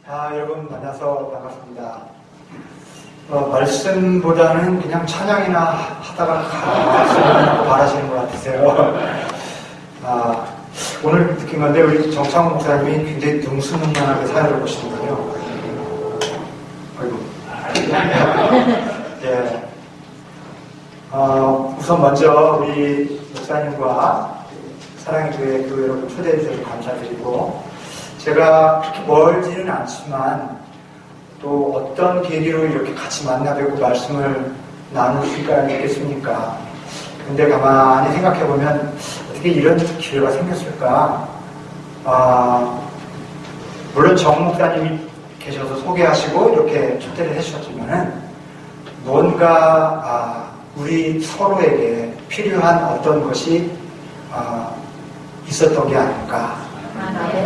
여러분 만나서 반갑습니다. 말씀보다는 그냥 찬양이나 하다가 가시는 바라시는 것 같으세요. 오늘 느낀 건데 우리 정창훈 목사님이 굉장히 능수능란하게 사회를 보시는군요. 아이고. 예. 우선 먼저 우리 목사님과 사랑의 교회 교회 여러분 초대해 주셔서 감사드리고, 제가 그렇게 멀지는 않지만 또 어떤 계기로 이렇게 같이 만나뵙고 말씀을 나눌 수가 있겠습니까? 근데 가만히 생각해보면 어떻게 이런 기회가 생겼을까? 물론 정 목사님이 계셔서 소개하시고 이렇게 초대를 해주셨지만은 뭔가 우리 서로에게 필요한 어떤 것이 있었던 게 아닐까,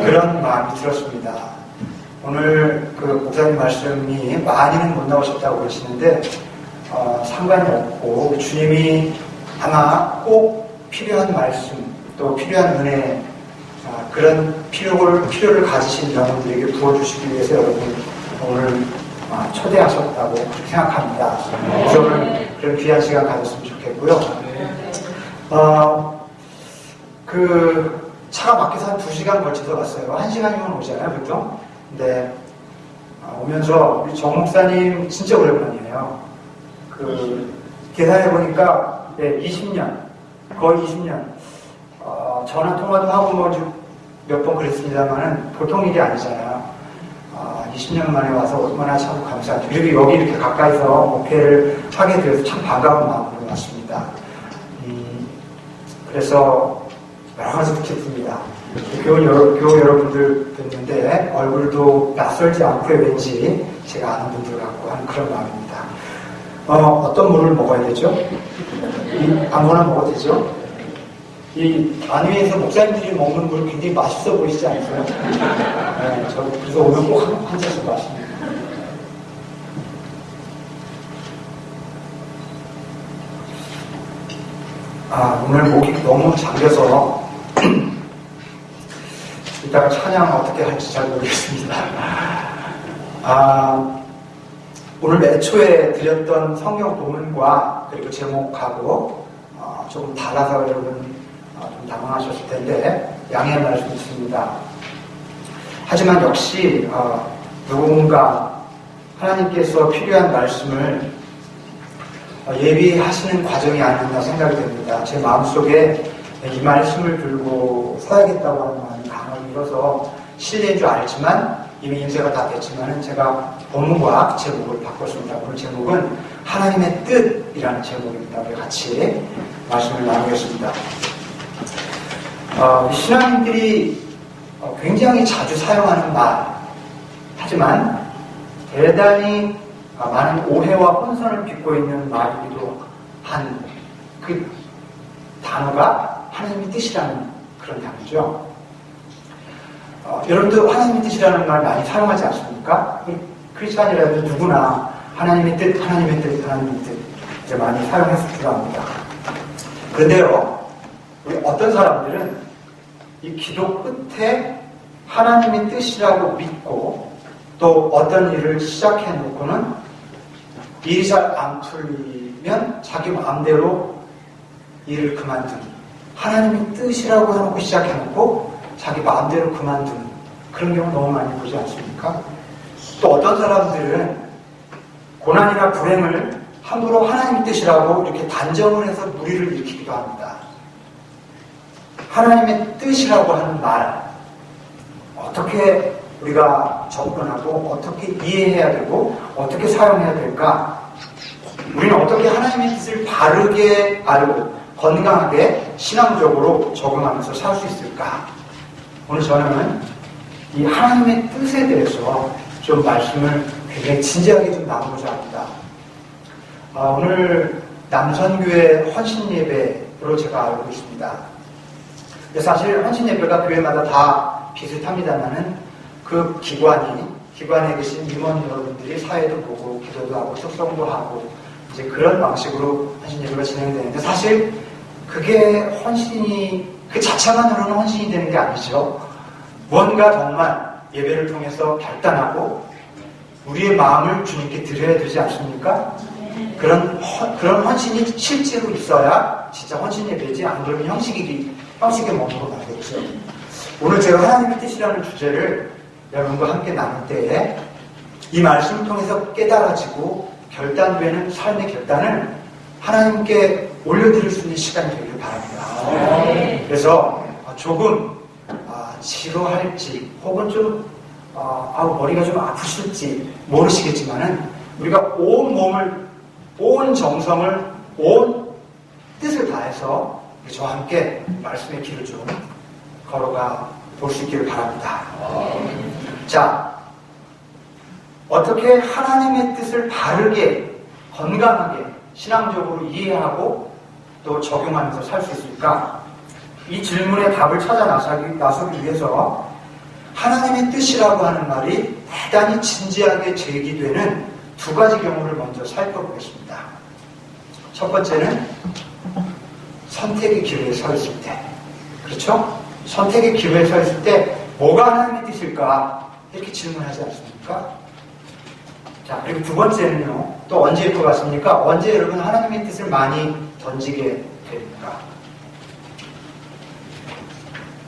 그런 마음이 들었습니다. 오늘 그 목사님 말씀이 많이는 못 나오셨다고 그러시는데 상관이 없고, 주님이 아마 꼭 필요한 말씀 또 필요한 은혜, 그런 필요를 가지신 여러분들에게 부어주시기 위해서 여러분 오늘 초대하셨다고 그렇게 생각합니다. 그래서 오늘 그런 귀한 시간 가졌으면 좋겠고요. 차가 막혀서 한 2시간 걸쳐서 갔어요. 1시간이면 오잖아요, 보통. 근데 오면서 우리 정 목사님 진짜 오랜만이에요. 계산해보니까 20년, 거의 20년. 전화 통화도 하고 몇 번 그랬습니다만은 보통 일이 아니잖아요. 20년 만에 와서 얼마나 참 감사하죠. 그리고 여기 이렇게 가까이서 목회를 하게 되어서 참 반가운 마음으로 왔습니다. 그래서 여러 가지 듣겠습니다. 교우 여러분들 뵙는데 얼굴도 낯설지 않고 왠지 제가 아는 분들 같고 하는 그런 마음입니다. 어떤 물을 먹어야 되죠? 아무거나 먹어도 되죠? 이 안위에서 목사님들이 먹는 물 굉장히 맛있어 보이시지 않으세요? 네, 저 그래서 오늘 꼭 한 잔씩 마십니다. 오늘 목이 너무 잠겨서 이따가 찬양 어떻게 할지 잘 모르겠습니다. 오늘 애초에 드렸던 성경 본문과 그리고 제목하고 조금 달라서 여러분 좀 당황하셨을 텐데 양해의 말씀 있습니다. 하지만 역시 누군가 하나님께서 필요한 말씀을 예비하시는 과정이 아닌가 생각이 됩니다. 제 마음속에 이 말씀을 들고 서야겠다고 하는 마음이 강하게 일어서 실례인 줄 알지만 이미 인쇄가 다 됐지만은 제가 본문과 제목을 바꿨습니다. 오늘 제목은 하나님의 뜻이라는 제목입니다. 우리 같이 말씀을 나누겠습니다. 신앙인들이 굉장히 자주 사용하는 말, 하지만 대단히 많은 오해와 혼선을 빚고 있는 말이기도 한 그 단어가 하나님의 뜻이라는 그런 단어죠. 여러분도 하나님의 뜻이라는 말 많이 사용하지 않습니까? 크리스찬이라도 누구나 하나님의 뜻, 하나님의 뜻, 하나님의 뜻 이제 많이 사용했을 줄 압니다. 그런데요, 우리 어떤 사람들은 이 기도 끝에 하나님의 뜻이라고 믿고 또 어떤 일을 시작해 놓고는 일이 잘 안 풀리면 자기 마음대로 일을 그만두는, 하나님의 뜻이라고 해놓고 시작해 놓고 자기 마음대로 그만두는 그런 경우 너무 많이 보지 않습니까? 또 어떤 사람들은 고난이나 불행을 함부로 하나님의 뜻이라고 이렇게 단정을 해서 무리를 일으키기도 합니다. 하나님의 뜻이라고 하는 말, 어떻게 우리가 접근하고 어떻게 이해해야 되고 어떻게 사용해야 될까? 우리는 어떻게 하나님의 뜻을 바르게 알고 건강하게 신앙적으로 적응하면서 살 수 있을까? 오늘 저는 이 하나님의 뜻에 대해서 좀 말씀을 굉장히 진지하게 좀 나누고자 합니다. 오늘 남선교회 헌신예배로 제가 알고 있습니다. 사실 헌신예배가 교회마다 다 비슷합니다만은 그 기관에 계신 임원 여러분들이 사회도 보고 기도도 하고 축성도 하고 이제 그런 방식으로 헌신예배가 진행되는데, 사실 그게 헌신이 그 자체만으로는 헌신이 되는 게 아니죠. 뭔가 정말 예배를 통해서 결단하고 우리의 마음을 주님께 드려야 되지 않습니까? 그런 헌신이 실제로 있어야 진짜 헌신 예배지, 안 그러면 형식에 머무르고 말겠죠. 오늘 제가 하나님의 뜻이라는 주제를 여러분과 함께 나눌 때에 이 말씀을 통해서 깨달아지고 결단되는 삶의 결단을 하나님께 올려드릴 수 있는 시간이 되길 바랍니다. 그래서 조금 지루할지 혹은 좀 머리가 좀 아프실지 모르시겠지만은 우리가 온 몸을, 온 정성을, 온 뜻을 다해서 저와 함께 말씀의 길을 좀 걸어가 볼 수 있기를 바랍니다. 자, 어떻게 하나님의 뜻을 바르게, 건강하게, 신앙적으로 이해하고 또 적용하면서 살 수 있을까? 이 질문에 답을 찾아 나서기 위해서 하나님의 뜻이라고 하는 말이 대단히 진지하게 제기되는 두 가지 경우를 먼저 살펴보겠습니다. 첫 번째는 선택의 기로에 서 있을 때. 그렇죠? 선택의 기로에 서 있을 때 뭐가 하나님의 뜻일까? 이렇게 질문하지 않습니까? 자, 그리고 두 번째는요. 또 언제일 것 같습니까? 언제 여러분 하나님의 뜻을 많이 던지게 됩니까?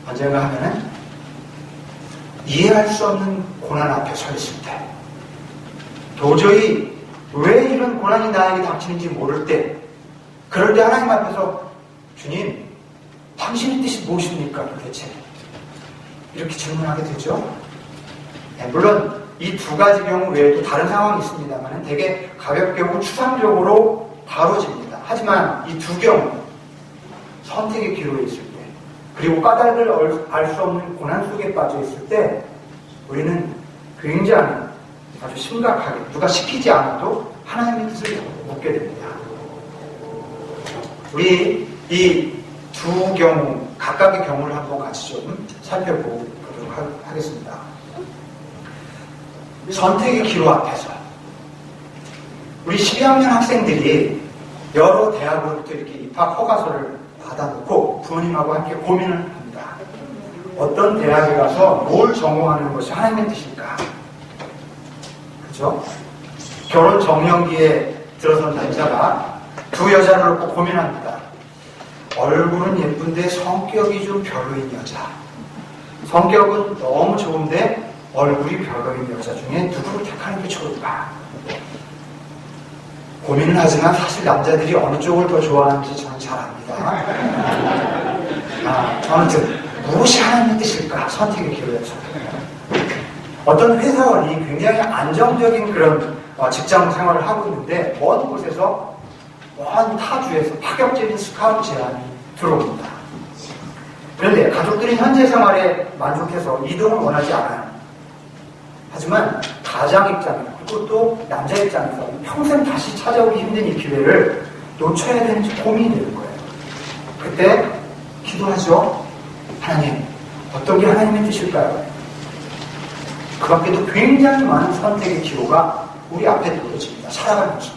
언젠가 하면은 이해할 수 없는 고난 앞에 서 있을 때, 도저히 왜 이런 고난이 나에게 닥치는지 모를 때, 그럴 때 하나님 앞에서 주님, 당신의 뜻이 무엇입니까 도대체? 이렇게 질문하게 되죠. 네, 물론 이 두 가지 경우 외에도 다른 상황이 있습니다만 되게 가볍게 혹은 추상적으로 다뤄집니다. 하지만 이 두 경우, 선택의 기로에 있을 때 그리고 까닭을 알 수 없는 고난 속에 빠져 있을 때 우리는 굉장히 아주 심각하게 누가 시키지 않아도 하나님의 뜻을 묻게 됩니다. 우리 이 두 경우, 각각의 경우를 한번 같이 좀 살펴보도록 하겠습니다. 선택의 기로 앞에서 우리 12학년 학생들이 여러 대학으로부터 이렇게 입학 허가서를 받아놓고 부모님하고 함께 고민을 합니다. 어떤 대학에 가서 뭘 전공하는 것이 하나님의 뜻일까? 그죠? 결혼 정년기에 들어선 남자가 두 여자를 놓고 고민합니다. 얼굴은 예쁜데 성격이 좀 별로인 여자. 성격은 너무 좋은데 얼굴이 별로인 여자 중에 누구를 택하는 게 좋을까? 고민은 하지만 사실 남자들이 어느 쪽을 더 좋아하는지 저는 잘 압니다. 아무튼 무엇이 하나님의 뜻일까? 선택의 기로에서 어떤 회사원이 굉장히 안정적인 그런 직장 생활을 하고 있는데 먼 곳에서 먼 타주에서 파격적인 스카우트 제안이 들어옵니다. 그런데 가족들이 현재 생활에 만족해서 이동을 원하지 않아요. 하지만 가장 입장에 그리고 또 남자 입장에서 평생 다시 찾아오기 힘든 이 기회를 놓쳐야 되는지 고민이 되는 거예요. 그때 기도하죠. 하나님, 어떤 게 하나님의 뜻일까요? 그 밖에도 굉장히 많은 선택의 기로가 우리 앞에 놓여집니다. 살아가면서.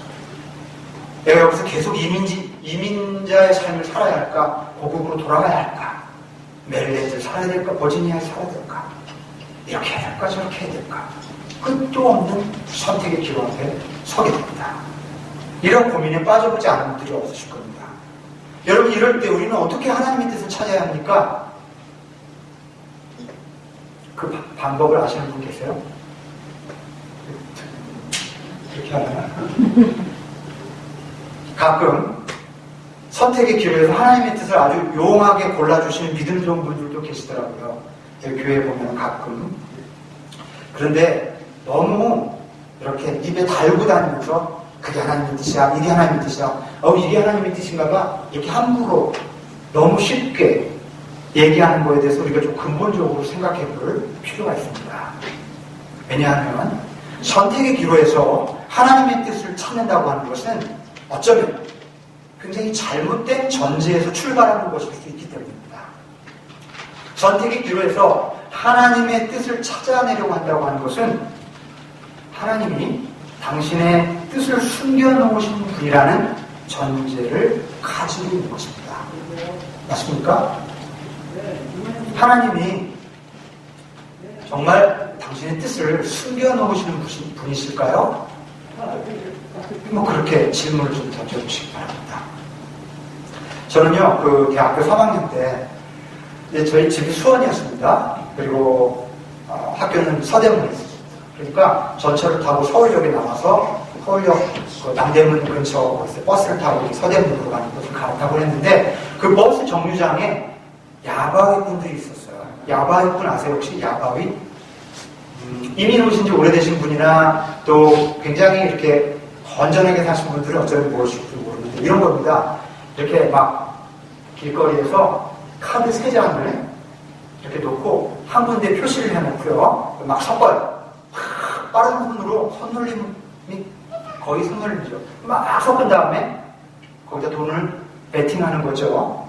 내가 여기서 계속 이민자의 삶을 살아야 할까? 고국으로 돌아가야 할까? 메릴랜드를 살아야 될까? 버지니아에 살아야 될까? 이렇게 해야 될까? 저렇게 해야 될까? 끝도 없는 선택의 기로 앞에 서게 됩니다. 이런 고민에 빠져보지 않은 분들이 없으실 겁니다. 여러분, 이럴 때 우리는 어떻게 하나님의 뜻을 찾아야 합니까? 그 방법을 아시는 분 계세요? 이렇게 하나? 가끔 선택의 기로에서 하나님의 뜻을 아주 용하게 골라주시는 믿음 좋은 분들도 계시더라고요. 여기 교회에 보면 가끔. 그런데 너무 이렇게 입에 달고 다니면서 그게 하나님의 뜻이야, 이게 하나님의 뜻이야, 이게 하나님의 뜻인가 봐, 이렇게 함부로 너무 쉽게 얘기하는 거에 대해서 우리가 좀 근본적으로 생각해 볼 필요가 있습니다. 왜냐하면 선택의 기로에서 하나님의 뜻을 찾는다고 하는 것은 어쩌면 굉장히 잘못된 전제에서 출발하는 것일 수 있기 때문입니다. 선택의 기로에서 하나님의 뜻을 찾아내려고 한다고 하는 것은 하나님이 당신의 뜻을 숨겨놓으신 분이라는 전제를 가지고 있는 것입니다. 맞습니까? 하나님이 정말 당신의 뜻을 숨겨놓으시는 분이실까요? 뭐 그렇게 질문을 좀 던져주시기 바랍니다. 저는요, 그 대학교 3학년 때 이제 저희 집이 수원이었습니다. 그리고 학교는 서대문에 있었습니다. 그러니까 전철을 타고 서울역에 나와서 서울역 그 남대문 근처 버스를 타고 서대문으로 가는 곳을 갈아타고 했는데 그 버스 정류장에 야바위 분들이 있었어요. 야바위 분 아세요? 혹시 야바위? 이민 오신 지 오래되신 분이나 또 굉장히 이렇게 건전하게 사신 분들은 어쩌면 모르실지 모르는데 이런 겁니다. 이렇게 막 길거리에서 카드 3장을 이렇게 놓고 한 군데 표시를 해놓고요. 막 섞어요. 빠른 손으로 손놀림이 거의 손놀림이죠. 막 섞은 다음에 거기다 돈을 베팅하는 거죠.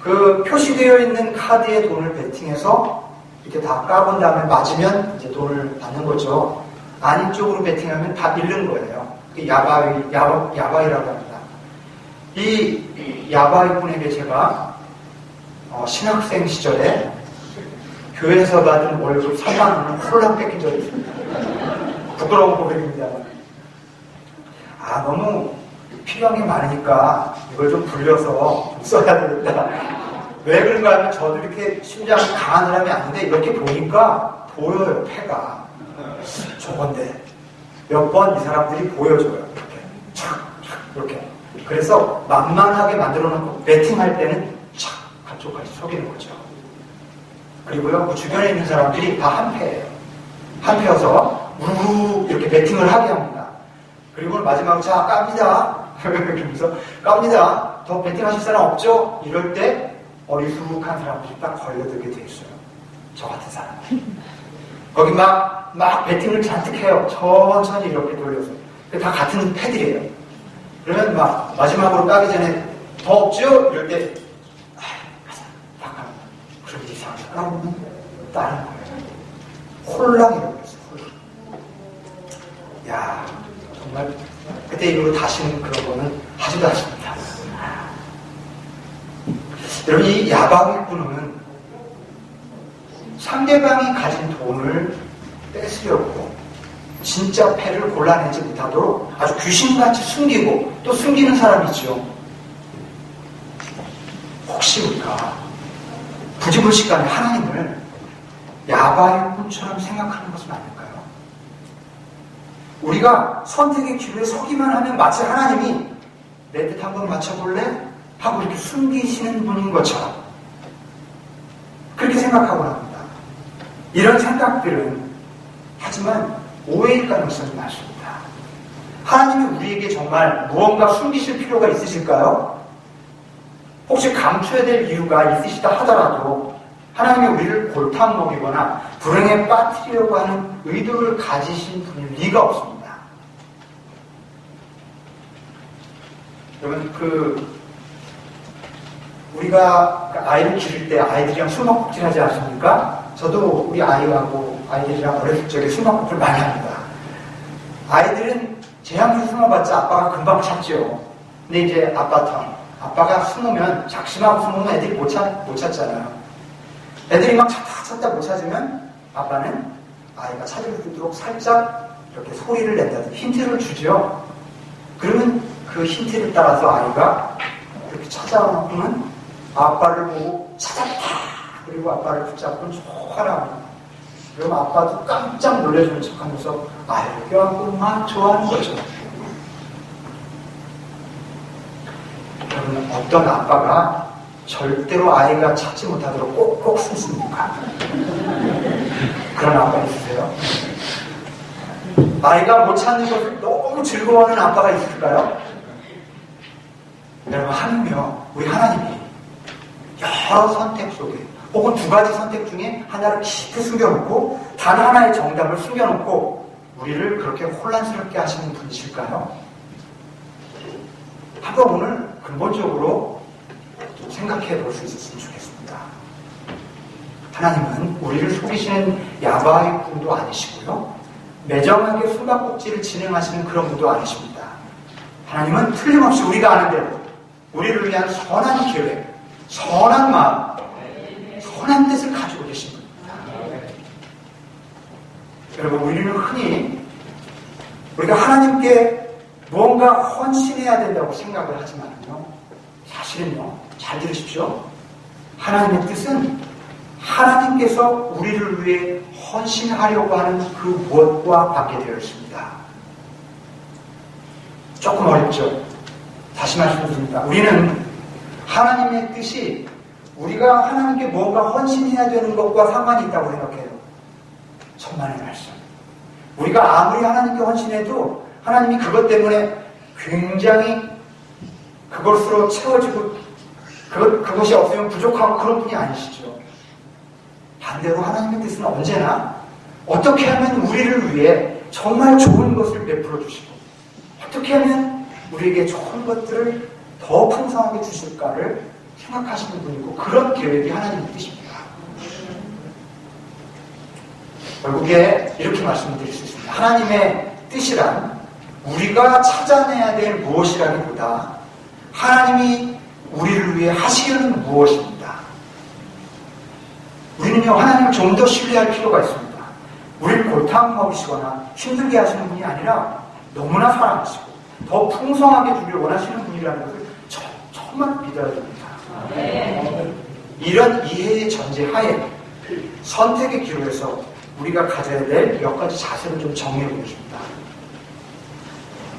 그 표시되어 있는 카드에 돈을 베팅해서 이렇게 다 까본 다음에 맞으면 이제 돈을 받는 거죠. 아닌 쪽으로 베팅하면 다 잃는 거예요. 야바위라고 합니다. 이 야바위 분에게 제가 신학생 시절에 교회에서 받은 월급 3만 원을 홀랑 뺏긴 적이 있습니다. 부끄러운 고백입니다. 너무 필요한 게 많으니까 이걸 좀 불려서 좀 써야 되겠다. 왜 그런가 하면 저도 이렇게 심장이 강한 사람이 아닌데 이렇게 보니까 보여요, 패가. 저건데 몇 번 이 사람들이 보여줘요. 이렇게 착 이렇게. 그래서 만만하게 만들어 놓고 배팅할 때는 착 한쪽까지 속이는 거죠. 그리고요, 그 주변에 있는 사람들이 다 한패예요. 한패여서 우르르 이렇게 배팅을 하게 합니다. 그리고 마지막으로 자 깝니다. 그러면서 깝니다. 더 배팅하실 사람 없죠? 이럴 때 어리숙한 사람들이 딱 걸려들게 돼 있어요. 저 같은 사람. 거기 막 배팅을 잔뜩 해요. 천천히 이렇게 돌려서. 다 같은 패들이에요. 그러면 막 마지막으로 까기 전에 더 없죠? 이럴 때 가자. 딱 가는 거예요. 그럼 이 사람이 까면 따는 거예요. 홀랑이라고 했어요. 홀랑. 야, 정말 그때 이후로 다시는 그런 거는 하지도 않습니다. 여러분, 이 야바위꾼은 상대방이 가진 돈을 뺏으려고 진짜 패를 골라내지 못하도록 아주 귀신같이 숨기고 또 숨기는 사람이죠. 혹시 우리가 부지불식간에 하나님을 야바위꾼처럼 생각하는 것은 아닐까요? 우리가 선택의 기로에 서기만 하면 마치 하나님이 내 뜻 한번 맞춰볼래? 하고 이렇게 숨기시는 분인 것처럼 그렇게 생각하곤 합니다. 이런 생각들은 하지만 오해일 가능성이 많습니다. 하나님이 우리에게 정말 무언가 숨기실 필요가 있으실까요? 혹시 감춰야 될 이유가 있으시다 하더라도 하나님이 우리를 골탕 먹이거나 불행에 빠뜨리려고 하는 의도를 가지신 분일 리가 없습니다. 여러분, 우리가 아이를 기를 때 아이들이랑 숨바꼭질 하지 않습니까? 저도 우리 아이들이랑 어렸을 적에 숨바꼭질 많이 합니다. 아이들은 제 향기에 숨어봤자 아빠가 금방 찾죠. 근데 이제 아빠가 숨으면, 작심하고 숨으면 애들이 못 찾잖아요. 애들이 막 찾다 못 찾으면 아빠는 아이가 찾을 수 있도록 살짝 이렇게 소리를 낸다든지 힌트를 주죠. 그러면 그 힌트를 따라서 아이가 이렇게 찾아오면 아빠를 보고 찾았다. 그리고 아빠를 붙잡고 좋아라. 그럼 아빠도 깜짝 놀래주는 척하면서 아이를 껴안고 막 좋아하는 거죠. 여러분, 어떤 아빠가 절대로 아이가 찾지 못하도록 꼭꼭 숨습니까? 그런 아빠 있으세요? 아이가 못 찾는 것을 너무 즐거워하는 아빠가 있을까요? 여러분, 우리 하나님이 여러 선택 속에 혹은 두 가지 선택 중에 하나를 깊이 숨겨놓고 단 하나의 정답을 숨겨놓고 우리를 그렇게 혼란스럽게 하시는 분이실까요? 한번 오늘 근본적으로 좀 생각해 볼 수 있었으면 좋겠습니다. 하나님은 우리를 속이시는 야바위 분도 아니시고요, 매정하게 숨바꼭질을 진행하시는 그런 분도 아니십니다. 하나님은 틀림없이 우리가 아는 대로 우리를 위한 선한 계획, 선한 마음, 선한 뜻을 가지고 계신 분입니다. 여러분, 우리는 흔히 우리가 하나님께 무언가 헌신해야 된다고 생각을 하지만요, 사실은요, 잘 들으십시오. 하나님의 뜻은 하나님께서 우리를 위해 헌신하려고 하는 그 무엇과 받게 되어 있습니다. 조금 어렵죠? 다시 말씀드립니다. 우리는 하나님의 뜻이 우리가 하나님께 무언가 헌신해야 되는 것과 상관이 있다고 생각해요. 천만의 말씀. 우리가 아무리 하나님께 헌신해도 하나님이 그것 때문에 굉장히 그것으로 채워지고 그것이 없으면 부족하고 그런 분이 아니시죠. 반대로 하나님의 뜻은 언제나 어떻게 하면 우리를 위해 정말 좋은 것을 베풀어 주시고 어떻게 하면 우리에게 좋은 것들을 더 풍성하게 주실까를 생각하시는 분이고, 그런 계획이 하나님의 뜻입니다. 결국에 이렇게 말씀드릴 수 있습니다. 하나님의 뜻이란 우리가 찾아내야 될 무엇이라기보다 하나님이 우리를 위해 하시려는 무엇입니다. 우리는요, 하나님을 좀 더 신뢰할 필요가 있습니다. 우리를 골탕 먹이시거나 힘들게 하시는 분이 아니라 너무나 사랑하시고 더 풍성하게 주길 원하시는 분이라는 것을 정말 믿어야 됩니다. 이런 이해의 전제하에 선택의 기로에서 우리가 가져야 될 몇 가지 자세를 좀 정리해 보겠습니다.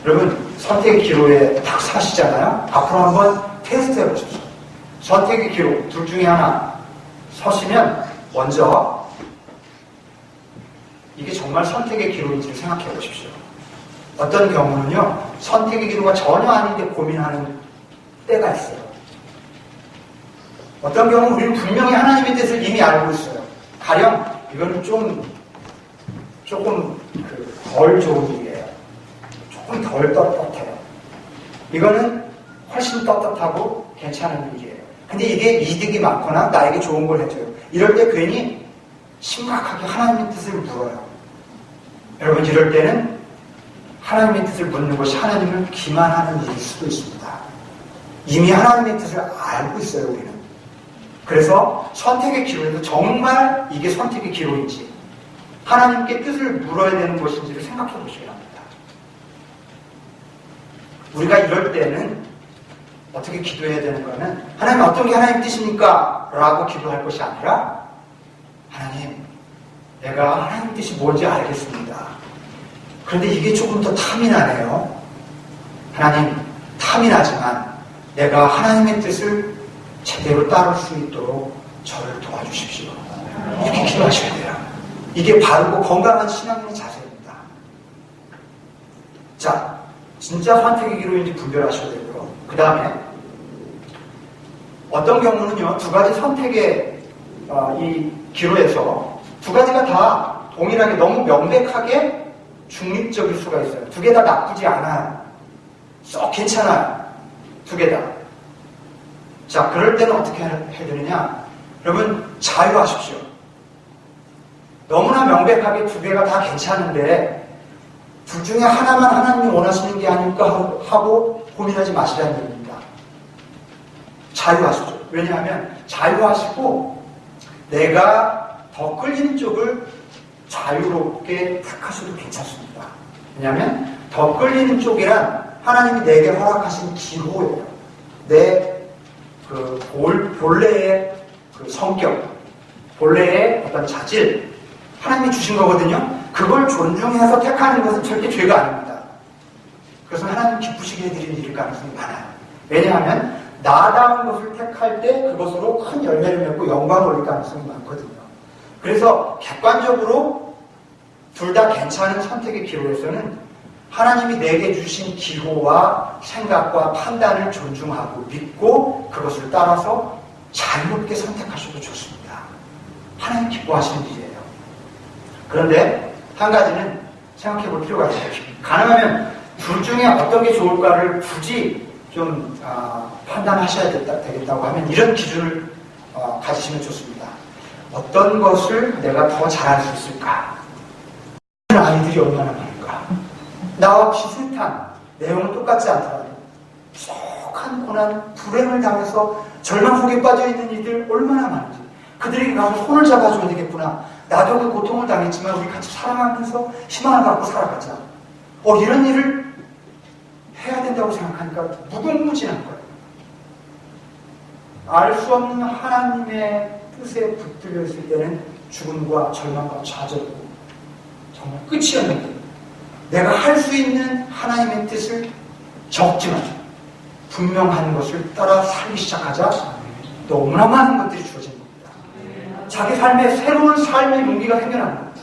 여러분, 선택의 기로에 딱 서시잖아요. 앞으로 한번 테스트 해보십시오. 선택의 기로 둘 중에 하나 서시면 먼저 이게 정말 선택의 기로인지를 생각해 보십시오. 어떤 경우는요, 선택의 기로가 전혀 아닌데 고민하는 때가 있어요. 어떤 경우는 우리는 분명히 하나님의 뜻을 이미 알고 있어요. 가령 이거는 조금 덜 좋은 일이에요. 조금 덜 떳떳해요. 이거는 훨씬 떳떳하고 괜찮은 일이에요. 근데 이게 이득이 많거나 나에게 좋은 걸 해줘요. 이럴 때 괜히 심각하게 하나님의 뜻을 물어요. 여러분, 이럴 때는 하나님의 뜻을 묻는 것이 하나님을 기만하는 일일 수도 있습니다. 이미 하나님의 뜻을 알고 있어요, 우리는. 그래서 선택의 기로에서 정말 이게 선택의 기로인지 하나님께 뜻을 물어야 되는 것인지를 생각해 보셔야 합니다. 우리가 이럴 때는 어떻게 기도해야 되는 거는, 하나님 어떤 게 하나님 뜻입니까? 라고 기도할 것이 아니라, 하나님, 내가 하나님 뜻이 뭔지 알겠습니다. 그런데 이게 조금 더 탐이 나네요. 하나님, 탐이 나지만 내가 하나님의 뜻을 제대로 따를 수 있도록 저를 도와주십시오. 이렇게 기도하셔야 돼요. 이게 바르고 건강한 신앙의 자세입니다. 자, 진짜 선택의 기로인지 분별하셔야 되고요. 그 다음에 어떤 경우는요, 두 가지 선택의 이 기로에서 두 가지가 다 동일하게 너무 명백하게 중립적일 수가 있어요. 두 개 다 나쁘지 않아요. 썩 괜찮아요. 두 개 다. 자, 그럴 때는 어떻게 해야 되느냐? 여러분, 자유하십시오. 너무나 명백하게 두 개가 다 괜찮은데 둘 중에 하나만 하나님이 원하시는 게 아닐까 하고 고민하지 마시라는 얘기입니다. 자유하십시오. 왜냐하면 자유하시고 내가 더 끌리는 쪽을 자유롭게 택하셔도 괜찮습니다. 왜냐하면 더 끌리는 쪽이란 하나님이 내게 허락하신 기호예요. 내 본래의 성격, 본래의 어떤 자질, 하나님이 주신 거거든요. 그걸 존중해서 택하는 것은 절대 죄가 아닙니다. 그래서 하나님 기쁘시게 해드리는 일일 가능성이 많아요. 왜냐하면 나다운 것을 택할 때 그것으로 큰 열매를 맺고 영광을 올릴 가능성이 많거든요. 그래서 객관적으로 둘 다 괜찮은 선택의 기로에서는 하나님이 내게 주신 기호와 생각과 판단을 존중하고 믿고 그것을 따라서 자유롭게 선택하셔도 좋습니다. 하나님 기뻐하시는 일이에요. 그런데 한 가지는 생각해 볼 필요가 있어요. 가능하면 둘 중에 어떤 게 좋을까를 굳이 좀 판단하셔야 되겠다고 하면 이런 기준을 가지시면 좋습니다. 어떤 것을 내가 더 잘할 수 있을까? 아이들이 얼마나 많을까? 나와 비슷한 내용은 똑같지 않더라도 속한 고난, 불행을 당해서 절망 속에 빠져있는 이들 얼마나 많은지, 그들에게 가서 손을 잡아줘야 되겠구나, 나도 그 고통을 당했지만 우리 같이 사랑하면서 희망을 갖고 살아가자. 이런 일을 해야 된다고 생각하니까 무궁무진한 거예요. 알 수 없는 하나님의 뜻에 붙들려 있을 때는 죽음과 절망과 좌절이고 정말 끝이었는데, 내가 할 수 있는 하나님의 뜻을 적지만 분명한 것을 따라 살기 시작하자 너무나 많은 것들이 주어진 겁니다. 자기 삶에 새로운 삶의 용기가 생겨나는 겁니다.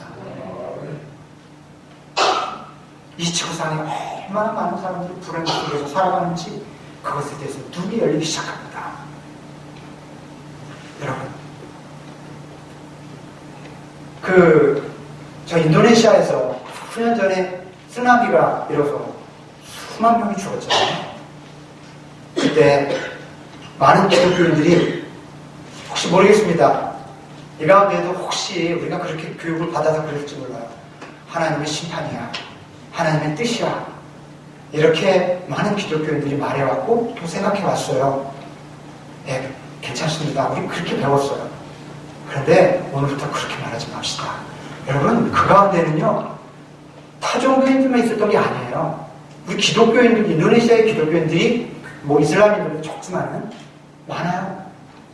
이 지구상에 얼마나 많은 사람들이 불행 속에서 살아가는지 그것에 대해서 눈이 열리기 시작합니다. 여러분, 저 인도네시아에서 수년 전에 쓰나미가 일어서 수만 명이 죽었잖아요. 그때 많은 기독교인들이 혹시 모르겠습니다. 이 가운데도 혹시 우리가 그렇게 교육을 받아서 그랬을지 몰라요. 하나님의 심판이야, 하나님의 뜻이야, 이렇게 많은 기독교인들이 말해왔고 또 생각해왔어요. 네, 괜찮습니다. 우리 그렇게 배웠어요. 그런데 오늘부터 그렇게 말하지 맙시다. 여러분, 그 가운데는요, 타종교인들만 있었던 게 아니에요. 우리 기독교인들, 인도네시아의 기독교인들이 이슬람인들도 적지만은 많아요.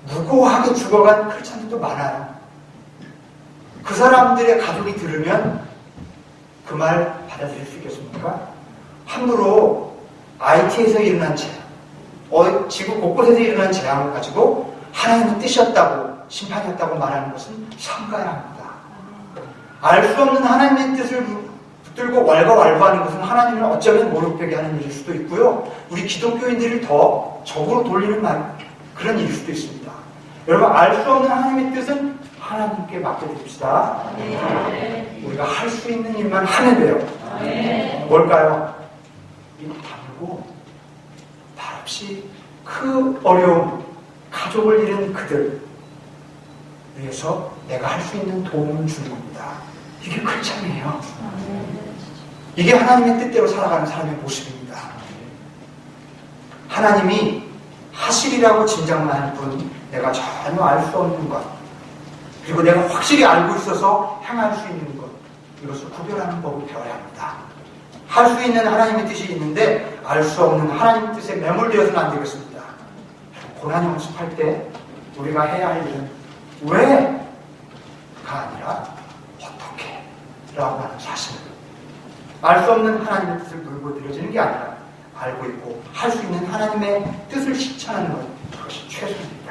무고하게 죽어간 크리스찬들도 많아요. 그 사람들의 가족이 들으면 그 말 받아들일 수 있겠습니까? 함부로 IT에서 일어난 재앙, 지구 곳곳에서 일어난 재앙을 가지고 하나님의 뜻이었다고, 심판이었다고 말하는 것은 삼가야 합니다. 알 수 없는 하나님의 뜻을 붙들고 왈가왈부하는 것은 하나님을 어쩌면 모욕되게 하는 일일 수도 있고요. 우리 기독교인들을 더 적으로 돌리는 그런 일일 수도 있습니다. 여러분, 알 수 없는 하나님의 뜻은 하나님께 맡겨드립시다. 우리가 할 수 있는 일만 하면 돼요. 뭘까요? 입 다물고 말없이 그 어려움, 가족을 잃은 그들 위해서 내가 할 수 있는 도움을 주는 겁니다. 이게 크리스찬이에요. 이게 하나님의 뜻대로 살아가는 사람의 모습입니다. 하나님이 하시리라고 짐작만 할 뿐 내가 전혀 알 수 없는 것, 그리고 내가 확실히 알고 있어서 행할 수 있는 것, 이것을 구별하는 법을 배워야 합니다. 할 수 있는 하나님의 뜻이 있는데 알 수 없는 하나님의 뜻에 매몰되어서는 안 되겠습니다. 고난 연습할 때 우리가 해야 할 일은 왜가 아니라 어떻게 라고 하는 사실, 알 수 없는 하나님의 뜻을 물고 들여지는 게 아니라 알고 있고 할 수 있는 하나님의 뜻을 실천하는 것, 그것이 최선입니다.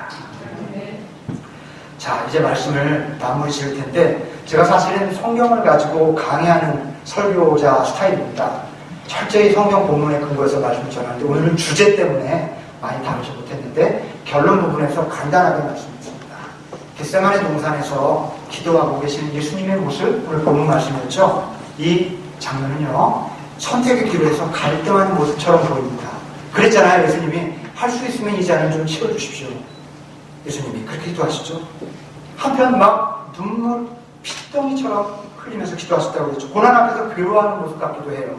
자, 이제 말씀을 마무리 지을 텐데, 제가 사실은 성경을 가지고 강의하는 설교자 스타일입니다. 철저히 성경 본문에 근거해서 말씀을 전하는데, 오늘은 주제 때문에 많이 다루지 못했는데 결론 부분에서 간단하게 말씀드립니다. 겟세마네 동산에서 기도하고 계시는 예수님의 모습, 오늘 본문 말씀이었죠. 이 장면은요, 선택의 기로에서 갈등하는 모습처럼 보입니다. 그랬잖아요. 예수님이 할 수 있으면 이 잔을 좀 치워주십시오. 예수님이 그렇게 기도하시죠. 한편 막 눈물 핏덩이처럼 흘리면서 기도하셨다고 그랬죠. 고난 앞에서 괴로워하는 모습 같기도 해요.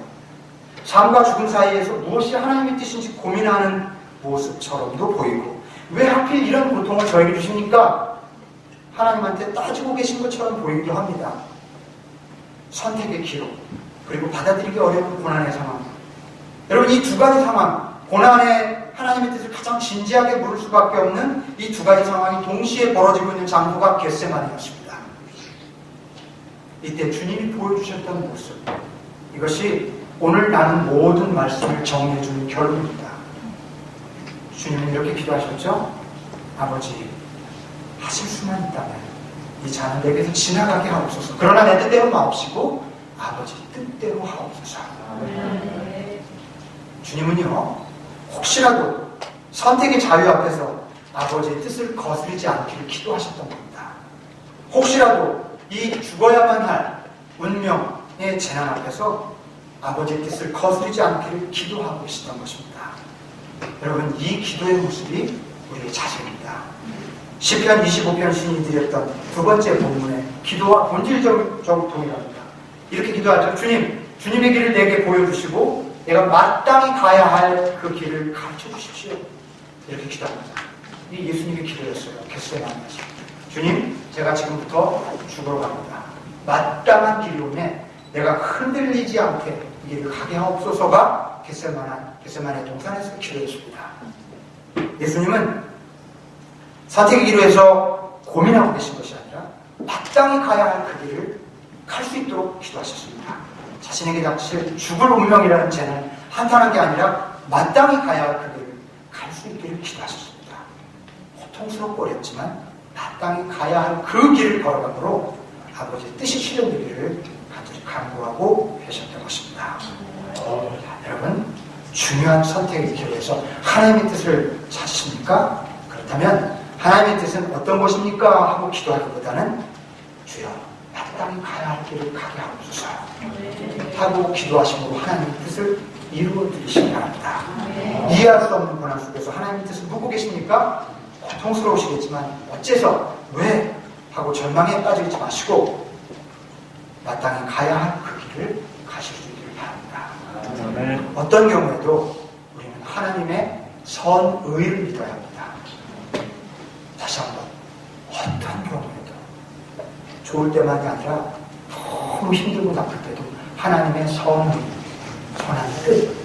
삶과 죽음 사이에서 무엇이 하나님의 뜻인지 고민하는 모습처럼도 보이고, 왜 하필 이런 고통을 저에게 주십니까? 하나님한테 따지고 계신 것처럼 보이기도 합니다. 선택의 기로, 그리고 받아들이기 어려운 고난의 상황. 여러분, 이 두 가지 상황, 고난의 하나님의 뜻을 가장 진지하게 물을 수밖에 없는 이 두 가지 상황이 동시에 벌어지고 있는 장소가 겟세마네였습니다. 이때 주님이 보여주셨던 모습, 이것이 오늘 나눈 모든 말씀을 정리해주는 결론입니다. 주님은 이렇게 기도하셨죠. 아버지, 하실 수만 있다면 이 잔은 내게서 지나가게 하옵소서. 그러나 내 뜻대로 마옵시고 아버지 뜻대로 하옵소서. 주님은요, 혹시라도 선택의 자유 앞에서 아버지의 뜻을 거스르지 않기를 기도하셨던 겁니다. 혹시라도 이 죽어야만 할 운명의 재난 앞에서 아버지의 뜻을 거스르지 않기를 기도하고 계시던 것입니다. 여러분, 이 기도의 모습이 우리의 자세입니다. 시편 25편 시인이 드렸던 두 번째 본문의 기도와 본질적으로 동일합니다. 이렇게 기도하죠. 주님의 길을 내게 보여주시고 내가 마땅히 가야 할 그 길을 가르쳐 주십시오. 이렇게 기도합니다. 이 예수님의 기도였어요. 겟세마네에서. 주님, 제가 지금부터 죽으러 갑니다. 마땅한 길이오매 내가 흔들리지 않게 이 길을 가게 하옵소서가 겟세마네 동산에서 기도했습니다. 예수님은 선택의 기로에서 고민하고 계신 것이 아니라 마땅히 가야 할 그 길을 갈 수 있도록 기도하셨습니다. 자신에게 닥칠 죽을 운명이라는 죄는 한탄한 게 아니라 마땅히 가야 할 그 길을 갈 수 있기를 기도하셨습니다. 고통스럽고 어렵지만 마땅히 가야 할 그 길을 걸어가므로 아버지의 뜻이 실현되기를 간절히 간구하고 계셨던 것입니다. 여러분, 중요한 선택의 길에서 하나님의 뜻을 찾으십니까? 그렇다면 하나님의 뜻은 어떤 것입니까? 하고 기도하기보다는 주여 마땅히 가야 할 길을 가게 하옵소서 하고 기도하심으로 하나님의 뜻을 이루어 드리시기 바랍니다. 이해할 수 없는 고난 속에서 하나님의 뜻을 묻고 계십니까? 고통스러우시겠지만 어째서 왜? 하고 절망에 빠져 있지 마시고 마땅히 가야 할 그 길을 가실 수 있기를 바랍니다. 어떤 경우에도 우리는 하나님의 선의를 믿어야 합니다. 다시 한번 어떤 경우에도 좋을 때만이 아니라 너무 힘들고 나쁠 때도 하나님의 선의, 선한 뜻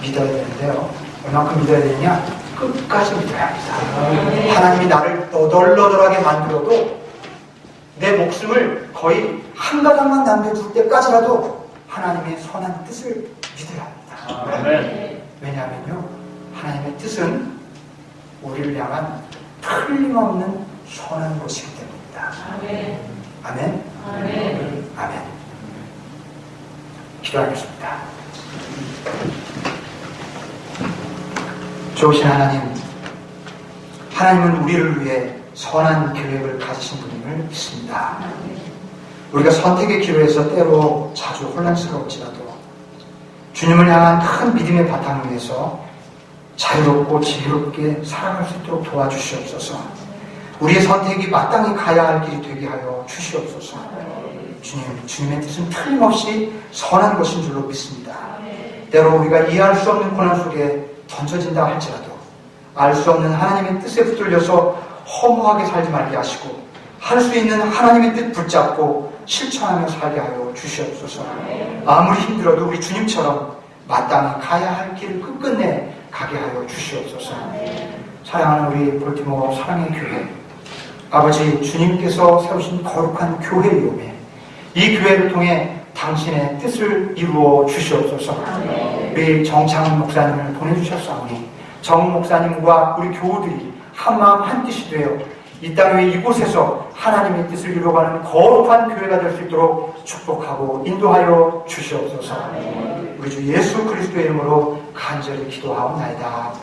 믿어야 되는데요. 얼마큼 믿어야 되느냐? 끝까지 믿어야 합니다. 하나님이 나를 너덜너덜하게 만들어도 내 목숨을 거의 한 가닥만 남겨줄 때까지라도 하나님의 선한 뜻을 믿어야 합니다. 왜냐하면요, 하나님의 뜻은 우리를 향한 틀림없는 선한 것이기 때문입니다. 아멘. 아멘. 기도하겠습니다. 좋으신 하나님, 하나님은 우리를 위해 선한 계획을 가지신 분임을 믿습니다. 우리가 선택의 기로에서 때로 자주 혼란스러울지라도 주님을 향한 큰 믿음의 바탕 위에서 자유롭고 지혜롭게 살아갈 수 있도록 도와주시옵소서. 우리의 선택이 마땅히 가야 할 길이 되게 하여 주시옵소서. 주님의 뜻은 틀림없이 선한 것인 줄로 믿습니다. 때로 우리가 이해할 수 없는 고난 속에 던져진다 할지라도 알 수 없는 하나님의 뜻에 붙들려서 허무하게 살지 말게 하시고 할 수 있는 하나님의 뜻 붙잡고 실천하며 살게 하여 주시옵소서. 아무리 힘들어도 우리 주님처럼 마땅히 가야 할 길을 끝끝내 가게 하여 주시옵소서. 사랑하는 우리 볼티모어 사랑의 교회, 아버지 주님께서 세우신 거룩한 교회이오매 이 교회를 통해 당신의 뜻을 이루어 주시옵소서. 우리 정창훈 목사님을 보내주셨사오니 정 목사님과 우리 교우들이 한마음 한뜻이 되어 이 땅 위에 이곳에서 하나님의 뜻을 이루어가는 거룩한 교회가 될 수 있도록 축복하고 인도하여 주시옵소서. 우리 주 예수 그리스도의 이름으로 간절히 기도하옵나이다.